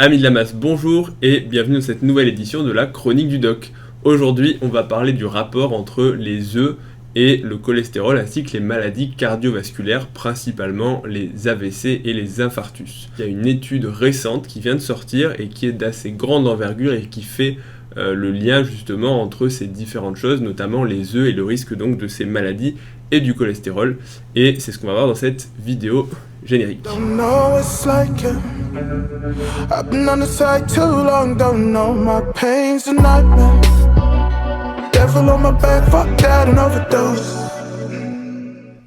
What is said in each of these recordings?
Amis de la masse, bonjour et bienvenue dans cette nouvelle édition de la Chronique du Doc. Aujourd'hui, on va parler du rapport entre les œufs et le cholestérol ainsi que les maladies cardiovasculaires, principalement les AVC et les infarctus. Il y a une étude récente qui vient de sortir et qui est d'assez grande envergure et qui fait le lien justement entre ces différentes choses, notamment les œufs et le risque donc de ces maladies et du cholestérol. Et c'est ce qu'on va voir dans cette vidéo générique.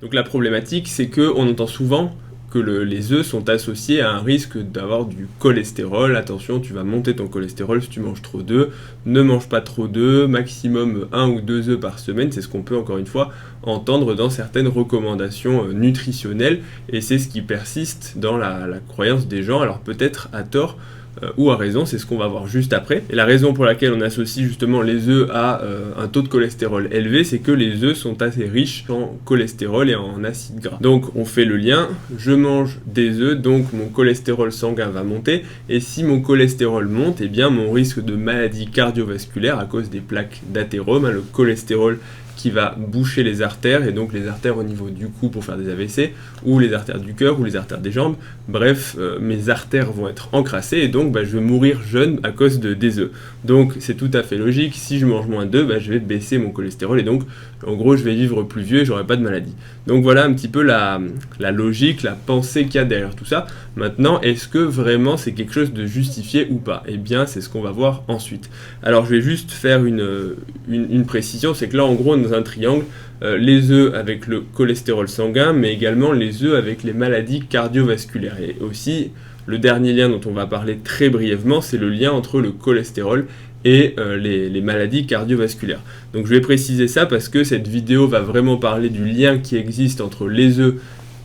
Donc la problématique, c'est qu'on entend souvent que les œufs sont associés à un risque d'avoir du cholestérol. Attention, tu vas monter ton cholestérol si tu manges trop d'œufs. Ne mange pas trop d'œufs, maximum 1 ou 2 œufs par semaine. C'est ce qu'on peut encore une fois entendre dans certaines recommandations nutritionnelles. Et c'est ce qui persiste dans la croyance des gens, alors peut-être à tort, ou à raison, c'est ce qu'on va voir juste après. Et la raison pour laquelle on associe justement les œufs à un taux de cholestérol élevé, c'est que les œufs sont assez riches en cholestérol et en acides gras. Donc on fait le lien, je mange des œufs, donc mon cholestérol sanguin va monter, et si mon cholestérol monte, eh bien mon risque de maladie cardiovasculaire à cause des plaques d'athérome, le cholestérol qui va boucher les artères, et donc les artères au niveau du cou pour faire des AVC, ou les artères du cœur, ou les artères des jambes, bref, mes artères vont être encrassées, et donc je vais mourir jeune à cause des œufs. Donc c'est tout à fait logique, si je mange moins d'œufs, je vais baisser mon cholestérol, et donc en gros je vais vivre plus vieux et j'aurai pas de maladie. Donc voilà un petit peu la logique, la pensée qu'il y a derrière tout ça. Maintenant, est-ce que vraiment c'est quelque chose de justifié ou pas? Eh bien c'est ce qu'on va voir ensuite. Alors je vais juste faire une précision, c'est que là en gros dans un triangle, les œufs avec le cholestérol sanguin, mais également les œufs avec les maladies cardiovasculaires. Et aussi, le dernier lien dont on va parler très brièvement, c'est le lien entre le cholestérol et les maladies cardiovasculaires. Donc je vais préciser ça parce que cette vidéo va vraiment parler du lien qui existe entre les œufs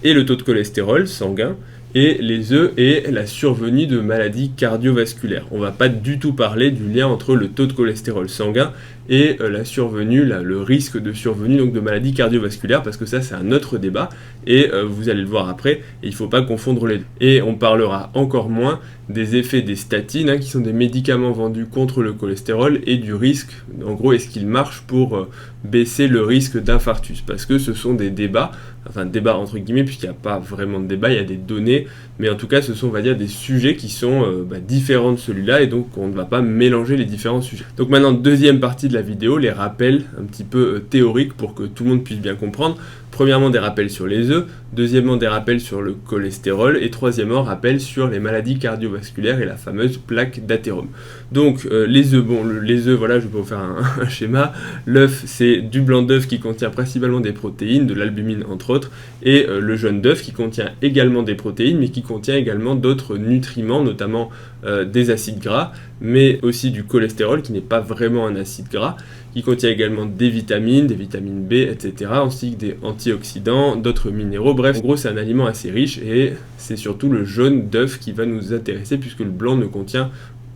et le taux de cholestérol sanguin, et les œufs et la survenue de maladies cardiovasculaires. On ne va pas du tout parler du lien entre le taux de cholestérol sanguin et la survenue, le risque de survenue donc de maladies cardiovasculaires, parce que ça c'est un autre débat, et vous allez le voir après, et il ne faut pas confondre les deux. Et on parlera encore moins des effets des statines, qui sont des médicaments vendus contre le cholestérol, et du risque, en gros, est-ce qu'ils marchent pour baisser le risque d'infarctus, parce que ce sont des débats, enfin débat entre guillemets, puisqu'il n'y a pas vraiment de débat, il y a des données, mais en tout cas ce sont, on va dire, des sujets qui sont différents de celui-là, et donc on ne va pas mélanger les différents sujets. Donc maintenant, deuxième partie de la vidéo, les rappels un petit peu théoriques pour que tout le monde puisse bien comprendre. Premièrement, des rappels sur les œufs, deuxièmement, des rappels sur le cholestérol, et troisièmement, rappel sur les maladies cardiovasculaires et la fameuse plaque d'athérome. Donc, les œufs, les œufs, voilà, je vais vous faire un schéma. L'œuf, c'est du blanc d'œuf qui contient principalement des protéines, de l'albumine entre autres, et le jaune d'œuf qui contient également des protéines, mais qui contient également d'autres nutriments, notamment des acides gras, mais aussi du cholestérol, qui n'est pas vraiment un acide gras, qui contient également des vitamines B, etc., ainsi que des antioxydants, d'autres minéraux. Bref, en gros, c'est un aliment assez riche, et c'est surtout le jaune d'œuf qui va nous intéresser, puisque le blanc ne contient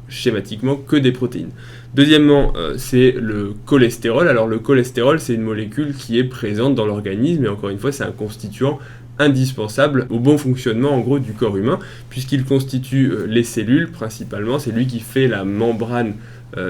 schématiquement que des protéines. Deuxièmement, c'est le cholestérol. Alors le cholestérol, c'est une molécule qui est présente dans l'organisme, et encore une fois, c'est un constituant indispensable au bon fonctionnement en gros du corps humain, puisqu'il constitue les cellules principalement, c'est lui qui fait la membrane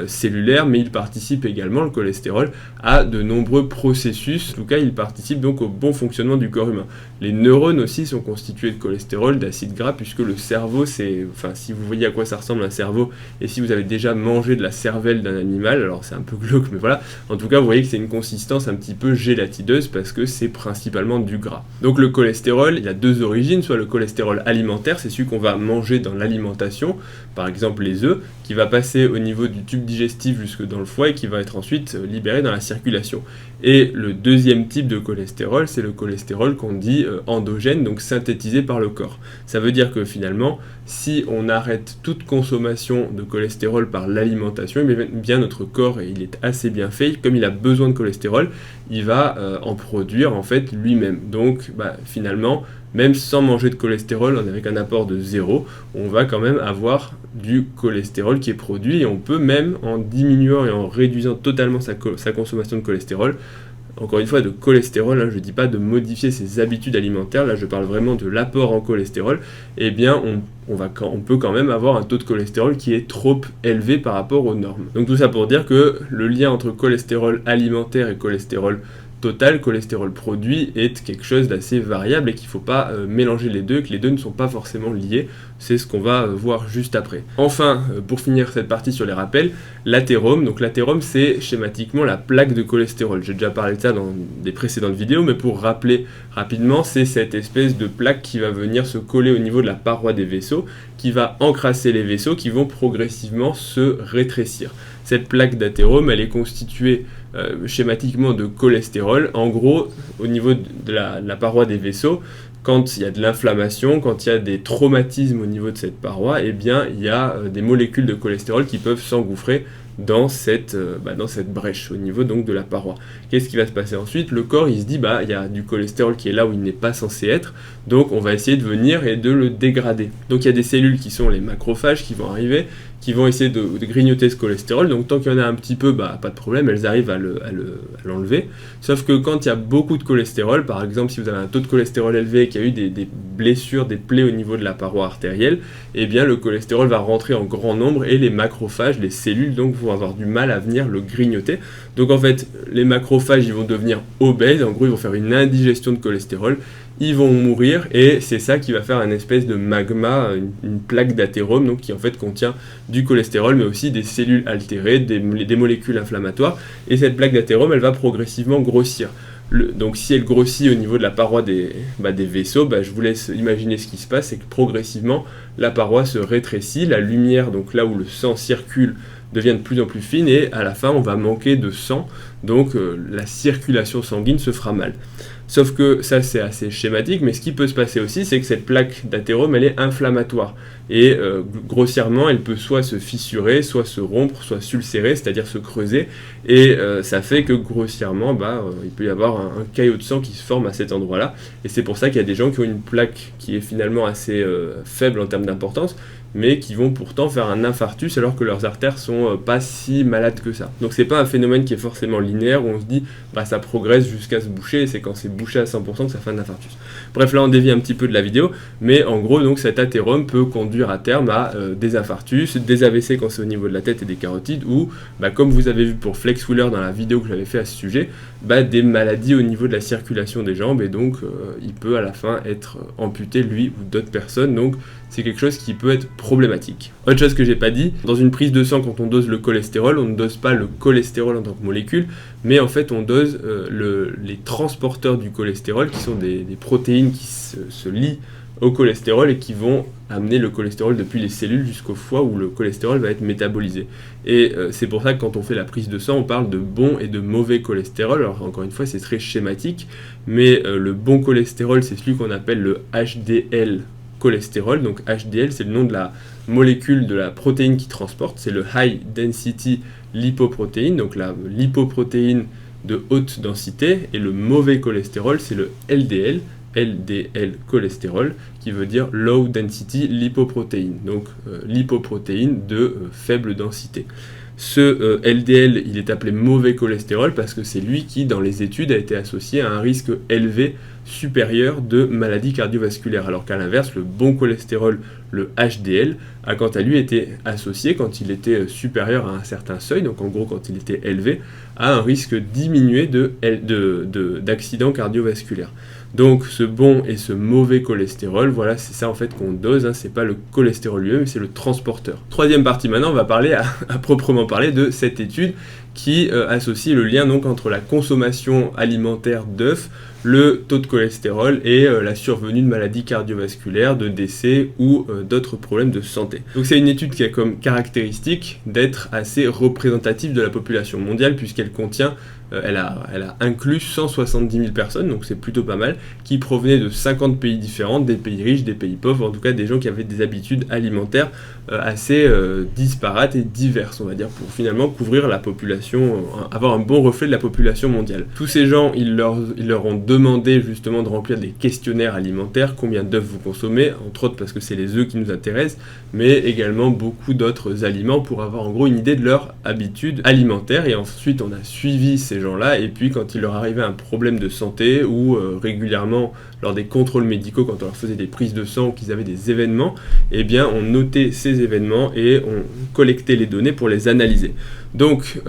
cellulaire, mais il participe également, le cholestérol, à de nombreux processus. En tout cas, il participe donc au bon fonctionnement du corps humain. Les neurones aussi sont constitués de cholestérol, d'acides gras, puisque le cerveau, si vous voyez à quoi ça ressemble un cerveau, et si vous avez déjà mangé de la cervelle d'un animal, alors c'est un peu glauque, mais voilà, en tout cas, vous voyez que c'est une consistance un petit peu gélatineuse, parce que c'est principalement du gras. Donc le cholestérol, il a deux origines, soit le cholestérol alimentaire, c'est celui qu'on va manger dans l'alimentation, par exemple les œufs, qui va passer au niveau du tube digestif jusque dans le foie et qui va être ensuite libéré dans la circulation. Et le deuxième type de cholestérol, c'est le cholestérol qu'on dit endogène, donc synthétisé par le corps. Ça veut dire que finalement, si on arrête toute consommation de cholestérol par l'alimentation, eh bien notre corps, et il est assez bien fait, comme il a besoin de cholestérol, il va en produire en fait lui-même. Donc finalement, même sans manger de cholestérol, avec un apport de 0, on va quand même avoir du cholestérol qui est produit, et on peut même, en diminuant et en réduisant totalement sa consommation de cholestérol, encore une fois de cholestérol, hein, je ne dis pas de modifier ses habitudes alimentaires, là je parle vraiment de l'apport en cholestérol, eh bien on peut quand même avoir un taux de cholestérol qui est trop élevé par rapport aux normes. Donc tout ça pour dire que le lien entre cholestérol alimentaire et cholestérol total, cholestérol produit, est quelque chose d'assez variable et qu'il ne faut pas mélanger les deux, que les deux ne sont pas forcément liés. C'est ce qu'on va voir juste après. Enfin, pour finir cette partie sur les rappels, l'athérome. Donc l'athérome, c'est schématiquement la plaque de cholestérol. J'ai déjà parlé de ça dans des précédentes vidéos, mais pour rappeler rapidement, c'est cette espèce de plaque qui va venir se coller au niveau de la paroi des vaisseaux, qui va encrasser les vaisseaux qui vont progressivement se rétrécir. Cette plaque d'athérome, elle est constituée schématiquement de cholestérol. En gros, au niveau de la paroi des vaisseaux, quand il y a de l'inflammation, quand il y a des traumatismes au niveau de cette paroi, eh bien, il y a des molécules de cholestérol qui peuvent s'engouffrer dans cette brèche au niveau donc de la paroi. Qu'est-ce qui va se passer ensuite? Le corps il se dit il y a du cholestérol qui est là où il n'est pas censé être, donc on va essayer de venir et de le dégrader. Donc il y a des cellules qui sont les macrophages qui vont arriver, qui vont essayer de grignoter ce cholestérol, donc tant qu'il y en a un petit peu, pas de problème, elles arrivent à l'enlever. Sauf que quand il y a beaucoup de cholestérol, par exemple si vous avez un taux de cholestérol élevé, qui a eu des blessures, des plaies au niveau de la paroi artérielle, eh bien le cholestérol va rentrer en grand nombre et les macrophages, les cellules donc vont avoir du mal à venir le grignoter. Donc en fait, les macrophages ils vont devenir obèses, en gros ils vont faire une indigestion de cholestérol, ils vont mourir et c'est ça qui va faire une espèce de magma, une plaque d'athérome donc qui en fait contient du cholestérol mais aussi des cellules altérées, des molécules inflammatoires, et cette plaque d'athérome elle va progressivement grossir. Donc si elle grossit au niveau de la paroi des vaisseaux, je vous laisse imaginer ce qui se passe, c'est que progressivement la paroi se rétrécit, la lumière, donc là où le sang circule, devient de plus en plus fine et à la fin on va manquer de sang, donc la circulation sanguine se fera mal. Sauf que ça c'est assez schématique, mais ce qui peut se passer aussi c'est que cette plaque d'athérome elle est inflammatoire et grossièrement elle peut soit se fissurer, soit se rompre, soit s'ulcérer, c'est-à-dire se creuser, et ça fait que grossièrement il peut y avoir un caillot de sang qui se forme à cet endroit-là, et c'est pour ça qu'il y a des gens qui ont une plaque qui est finalement assez faible en termes d'importance, mais qui vont pourtant faire un infarctus alors que leurs artères sont pas si malades que ça. Donc c'est pas un phénomène qui est forcément linéaire où on se dit ça progresse jusqu'à se boucher et c'est quand c'est bouché à 100% que ça fait un infarctus. Bref, là on dévie un petit peu de la vidéo, mais en gros donc cet athérome peut conduire à terme à des infarctus, des AVC quand c'est au niveau de la tête et des carotides, ou comme vous avez vu pour Flex Wheeler dans la vidéo que j'avais fait à ce sujet, des maladies au niveau de la circulation des jambes, et donc il peut à la fin être amputé lui ou d'autres personnes, donc c'est quelque chose qui peut être problématique. Autre chose que j'ai pas dit, dans une prise de sang, quand on dose le cholestérol, on ne dose pas le cholestérol en tant que molécule, mais en fait on dose les transporteurs du cholestérol, qui sont des protéines qui se lient au cholestérol et qui vont amener le cholestérol depuis les cellules jusqu'au foie où le cholestérol va être métabolisé. Et c'est pour ça que quand on fait la prise de sang, on parle de bon et de mauvais cholestérol. Alors encore une fois, c'est très schématique, mais le bon cholestérol, c'est celui qu'on appelle le HDL cholestérol. Donc HDL, c'est le nom de la molécule de la protéine qui transporte, c'est le High Density Lipoprotein, donc la lipoprotéine de haute densité, et le mauvais cholestérol, c'est le LDL cholestérol, qui veut dire Low Density Lipoprotein, donc lipoprotéine de faible densité. Ce LDL, il est appelé mauvais cholestérol parce que c'est lui qui, dans les études, a été associé à un risque élevé supérieur de maladies cardiovasculaires, alors qu'à l'inverse, le bon cholestérol, le HDL, a quant à lui été associé, quand il était supérieur à un certain seuil, donc en gros quand il était élevé, à un risque diminué d'accidents cardiovasculaires. Donc ce bon et ce mauvais cholestérol, voilà, c'est ça en fait qu'on dose, c'est pas le cholestérol lui-même, c'est le transporteur. Troisième partie maintenant, on va parler à proprement parler de cette étude qui associe le lien donc entre la consommation alimentaire d'œufs, le taux de cholestérol et la survenue de maladies cardiovasculaires, de décès ou d'autres problèmes de santé. Donc c'est une étude qui a comme caractéristique d'être assez représentative de la population mondiale, puisqu'elle contient elle a inclus 170 000 personnes, donc c'est plutôt pas mal, qui provenaient de 50 pays différents, des pays riches, des pays pauvres, en tout cas des gens qui avaient des habitudes alimentaires assez disparates et diverses, on va dire, pour finalement couvrir la population, avoir un bon reflet de la population mondiale. Tous ces gens, ils leur ont demander justement de remplir des questionnaires alimentaires, combien d'œufs vous consommez, entre autres parce que c'est les œufs qui nous intéressent, mais également beaucoup d'autres aliments pour avoir en gros une idée de leur habitude alimentaire. Et ensuite on a suivi ces gens-là, et puis quand il leur arrivait un problème de santé ou régulièrement lors des contrôles médicaux, quand on leur faisait des prises de sang ou qu'ils avaient des événements, eh bien on notait ces événements et on collectait les données pour les analyser. Donc,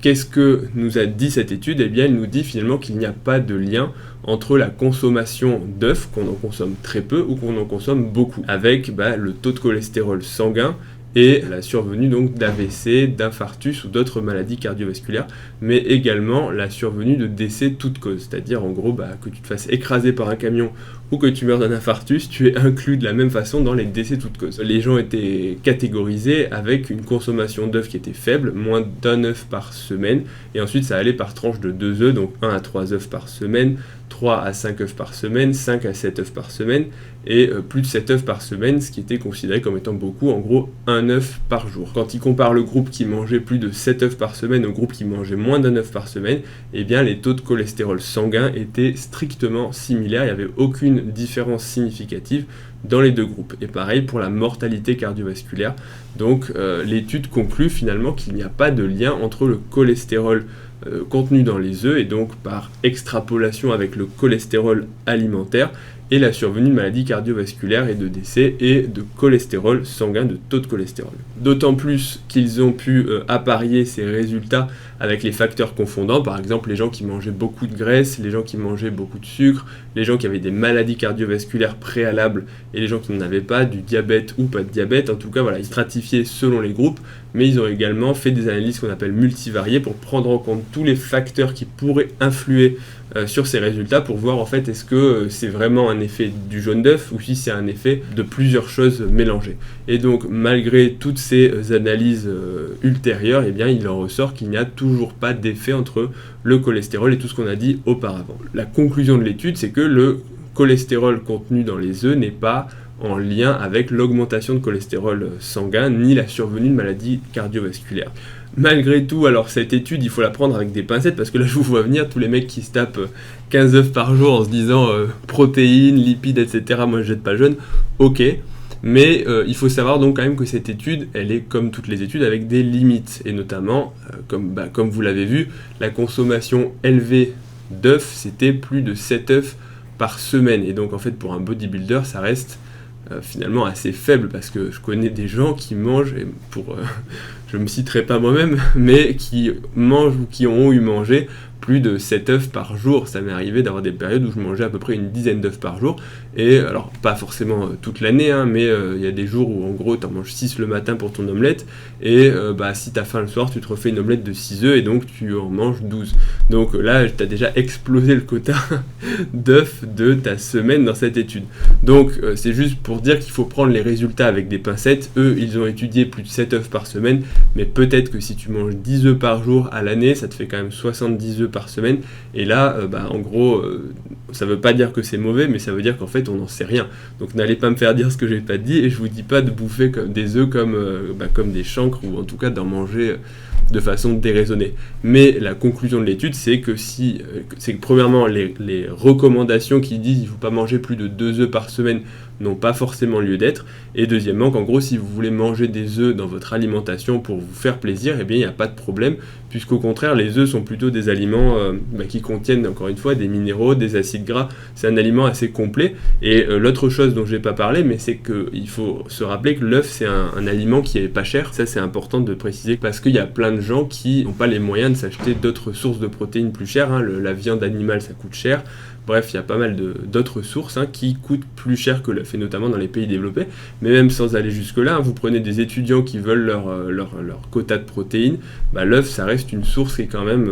qu'est-ce que nous a dit cette étude? Eh bien, elle nous dit finalement qu'il n'y a pas de lien entre la consommation d'œufs, qu'on en consomme très peu ou qu'on en consomme beaucoup, avec le taux de cholestérol sanguin et la survenue donc d'AVC, d'infarctus ou d'autres maladies cardiovasculaires, mais également la survenue de décès toute cause, c'est-à-dire en gros que tu te fasses écraser par un camion ou que tu meurs d'un infarctus, tu es inclus de la même façon dans les décès toute cause. Les gens étaient catégorisés avec une consommation d'œufs qui était faible, moins d'un œuf par semaine, et ensuite ça allait par tranche de 2 œufs, donc 1 à 3 œufs par semaine, 3 à 5 œufs par semaine, 5 à 7 œufs par semaine, et plus de 7 œufs par semaine, ce qui était considéré comme étant beaucoup, en gros 1 œuf par jour. Quand il compare le groupe qui mangeait plus de 7 œufs par semaine au groupe qui mangeait moins d'un œuf par semaine, eh bien les taux de cholestérol sanguin étaient strictement similaires, il n'y avait aucune différence significative dans les deux groupes. Et pareil pour la mortalité cardiovasculaire. Donc l'étude conclut finalement qu'il n'y a pas de lien entre le cholestérol contenu dans les œufs et donc par extrapolation avec le cholestérol alimentaire et la survenue de maladies cardiovasculaires et de décès et de cholestérol sanguin, de taux de cholestérol. D'autant plus qu'ils ont pu apparier ces résultats avec les facteurs confondants, par exemple les gens qui mangeaient beaucoup de graisse, les gens qui mangeaient beaucoup de sucre, les gens qui avaient des maladies cardiovasculaires préalables et les gens qui n'en avaient pas, du diabète ou pas de diabète. En tout cas, voilà, ils stratifiaient selon les groupes, mais ils ont également fait des analyses qu'on appelle multivariées pour prendre en compte tous les facteurs qui pourraient influer sur ces résultats pour voir en fait est-ce que c'est vraiment un effet du jaune d'œuf ou si c'est un effet de plusieurs choses mélangées. Et donc malgré toutes ces analyses ultérieures, eh bien il en ressort qu'il n'y a toujours pas d'effet entre le cholestérol et tout ce qu'on a dit auparavant. La conclusion de l'étude, c'est que le cholestérol contenu dans les œufs n'est pas en lien avec l'augmentation de cholestérol sanguin ni la survenue de maladies cardiovasculaires. Malgré tout, alors cette étude, il faut la prendre avec des pincettes parce que là je vous vois venir tous les mecs qui se tapent 15 œufs par jour en se disant protéines, lipides, etc. Moi je jette pas jeune, ok. Mais il faut savoir donc quand même que cette étude, elle est comme toutes les études avec des limites. Et notamment, comme vous l'avez vu, la consommation élevée d'œufs, c'était plus de 7 œufs par semaine. Et donc en fait pour un bodybuilder, ça reste finalement assez faible parce que je connais des gens qui mangent, et je me citerai pas moi-même, mais qui mangent ou qui ont eu mangé plus de 7 œufs par jour. Ça m'est arrivé d'avoir des périodes où je mangeais à peu près une dizaine d'œufs par jour, et alors pas forcément toute l'année, mais il y a des jours où en gros tu en manges 6 le matin pour ton omelette, et si t'as faim le soir, tu te refais une omelette de 6 œufs, et donc tu en manges 12. Donc là, tu as déjà explosé le quota d'œufs de ta semaine dans cette étude. Donc c'est juste pour dire qu'il faut prendre les résultats avec des pincettes. Eux, ils ont étudié plus de 7 œufs par semaine, mais peut-être que si tu manges 10 œufs par jour à l'année, ça te fait quand même 70 œufs par semaine, et là, en gros, ça veut pas dire que c'est mauvais, mais ça veut dire qu'en fait, on n'en sait rien. Donc n'allez pas me faire dire ce que j'ai pas dit, et je vous dis pas de bouffer des œufs comme des chancres, ou en tout cas d'en manger de façon déraisonnée. Mais la conclusion de l'étude, c'est que premièrement, les recommandations qui disent qu'il ne faut pas manger plus de 2 œufs par semaine n'ont pas forcément lieu d'être, et deuxièmement, qu'en gros, si vous voulez manger des œufs dans votre alimentation pour vous faire plaisir, eh bien, il n'y a pas de problème, puisqu'au contraire, les œufs sont plutôt des aliments qui contiennent, encore une fois, des minéraux, des acides gras. C'est un aliment assez complet, et l'autre chose dont je n'ai pas parlé, mais c'est qu'il faut se rappeler que l'œuf, c'est un aliment qui est pas cher. Ça, c'est important de préciser, parce qu'il y a plein de gens qui n'ont pas les moyens de s'acheter d'autres sources de protéines plus chères, la viande animale, ça coûte cher. Bref, il y a pas mal d'autres sources qui coûtent plus cher que l'œuf, et notamment dans les pays développés. Mais même sans aller jusque-là, vous prenez des étudiants qui veulent leur quota de protéines, l'œuf, ça reste une source qui est quand même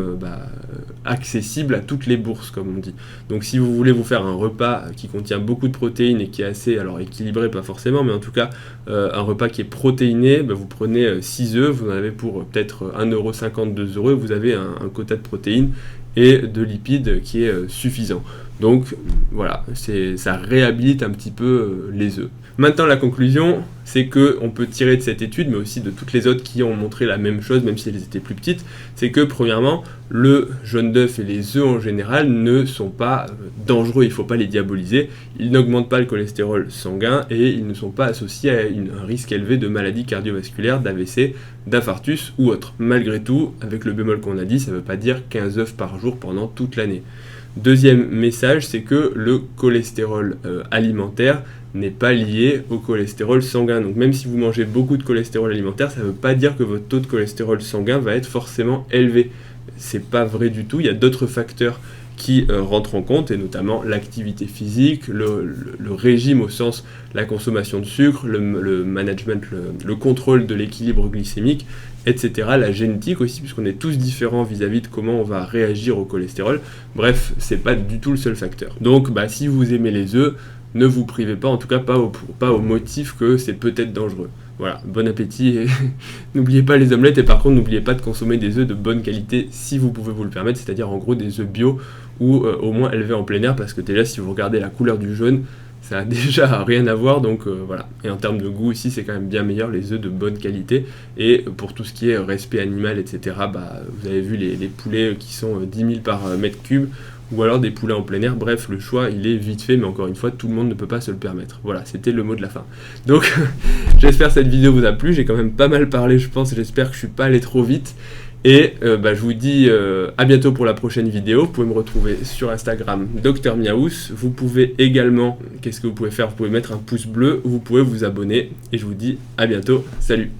accessible à toutes les bourses, comme on dit. Donc si vous voulez vous faire un repas qui contient beaucoup de protéines et qui est assez, alors équilibré, pas forcément, mais en tout cas un repas qui est protéiné, vous prenez 6 œufs, vous en avez pour peut-être 1,50€, 2€, et vous avez un quota de protéines et de lipides qui est suffisant. Donc voilà, ça réhabilite un petit peu les œufs. Maintenant, la conclusion, c'est qu'on peut tirer de cette étude, mais aussi de toutes les autres qui ont montré la même chose, même si elles étaient plus petites, c'est que premièrement, le jaune d'œuf et les œufs en général ne sont pas dangereux, il ne faut pas les diaboliser, ils n'augmentent pas le cholestérol sanguin et ils ne sont pas associés à un risque élevé de maladies cardiovasculaires, d'AVC, d'infarctus ou autre. Malgré tout, avec le bémol qu'on a dit, ça ne veut pas dire 15 œufs par jour pendant toute l'année. Deuxième message, c'est que le cholestérol alimentaire n'est pas lié au cholestérol sanguin. Donc même si vous mangez beaucoup de cholestérol alimentaire, ça ne veut pas dire que votre taux de cholestérol sanguin va être forcément élevé. C'est pas vrai du tout, il y a d'autres facteurs qui rentrent en compte, et notamment l'activité physique, le régime au sens la consommation de sucre, le management, le contrôle de l'équilibre glycémique, etc. La génétique aussi, puisqu'on est tous différents vis-à-vis de comment on va réagir au cholestérol. Bref, c'est pas du tout le seul facteur. Donc si vous aimez les œufs, ne vous privez pas, en tout cas pas au motif que c'est peut-être dangereux. Voilà, bon appétit et n'oubliez pas les omelettes, et par contre n'oubliez pas de consommer des œufs de bonne qualité si vous pouvez vous le permettre, c'est-à-dire en gros des œufs bio ou au moins élevés en plein air, parce que déjà si vous regardez la couleur du jaune, ça a déjà rien à voir, donc voilà. Et en termes de goût aussi, c'est quand même bien meilleur les œufs de bonne qualité. Et pour tout ce qui est respect animal, etc., vous avez vu les poulets qui sont 10 000 par mètre cube, ou alors des poulets en plein air. Bref, le choix il est vite fait, mais encore une fois, tout le monde ne peut pas se le permettre. Voilà, c'était le mot de la fin. Donc j'espère que cette vidéo vous a plu, j'ai quand même pas mal parlé, je pense, j'espère que je suis pas allé trop vite. Et je vous dis à bientôt pour la prochaine vidéo. Vous pouvez me retrouver sur Instagram Dr Miaous. Vous pouvez également, qu'est-ce que vous pouvez faire? Vous pouvez mettre un pouce bleu, vous pouvez vous abonner. Et je vous dis à bientôt, salut.